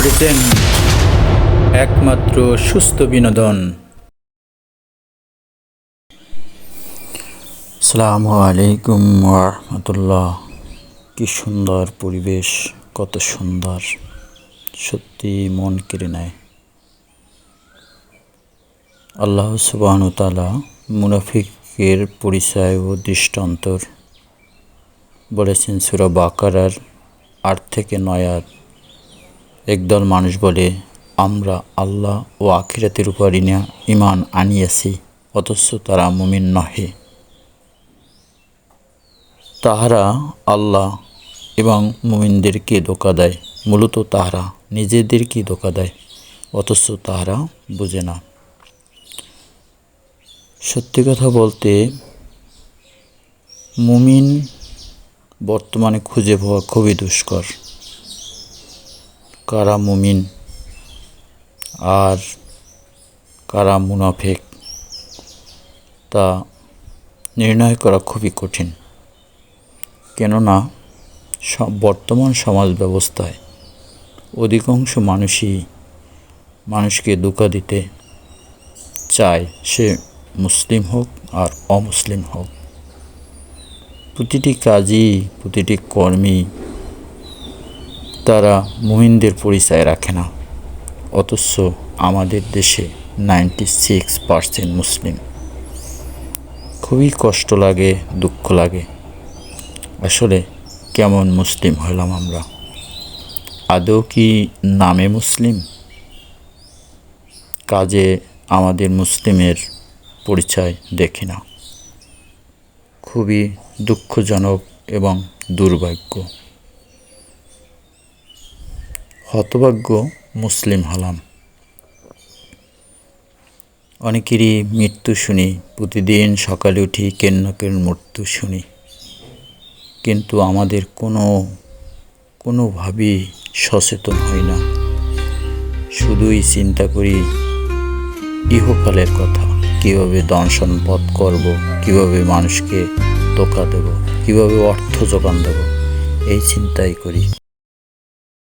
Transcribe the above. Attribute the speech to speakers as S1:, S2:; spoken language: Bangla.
S1: প্রেজেন্ট একমাত্র সুস্থ বিনোদন। আসসালামু আলাইকুম ওয়া রাহমাতুল্লাহ। কি সুন্দর পরিবেশ, কত সুন্দর, সত্যি মন কেড়ে নেয়। আল্লাহ সুবহানাহু ওয়া তাআলা মুনাফিকের পরিচয় ও দৃষ্টান্তর বলেছেন সূরা বাকারার ৮ থেকে ৯ আয়াত। একদল মানুষ বলে, আমরা আল্লাহ ও আখিরাতের উপর ঈমান আনিয়াছি, অথচ তারা মুমিন নহে। তাহারা আল্লাহ এবং মুমিনদেরকে ধোঁকা দেয়। মূলত তাহারা নিজেদেরকে ধোঁকা দেয়, অথচ তাহারা বুঝে না। সত্যি কথা বলতে, মুমিন বর্তমানে খুঁজে পাওয়া খুবই দুষ্কর। কারা মুমিন আর কারা মুনাফিক তা নির্ণয় করা খুবই কঠিন। কেননা বর্তমান সমাজ ব্যবস্থায় অধিকাংশ মানুষই মানুষকে ধোঁকা দিতে চায়, সে মুসলিম হোক আর অমুসলিম হোক। প্রতিটি কাজই, প্রতিটি কর্মী তারা মুমিনদের পরিচয় রাখে না, অথচ আমাদের দেশে 96% মুসলিম। খুবই কষ্ট লাগে, দুঃখ লাগে। আসলে কেমন মুসলিম হলাম আমরা? আদৌ কি নামে মুসলিম? কাজে আমাদের মুসলিমের পরিচয় দেখি না। খুবই দুঃখজনক এবং দুর্ভাগ্য। হতভাগ্য মুসলিম হলাম। অনেকেরই মৃত্যু শুনি, প্রতিদিন সকালে উঠি কেন্নকের মৃত্যু শুনি, কিন্তু আমাদের কোনোভাবেই সচেতন হই না। শুধুই চিন্তা করি ইহকালের কথা, কীভাবে ধন সম্পদ করব, কীভাবে মানুষকে ধোঁকা দেব, কীভাবে অর্থ যোগান দেব, এই চিন্তাই করি।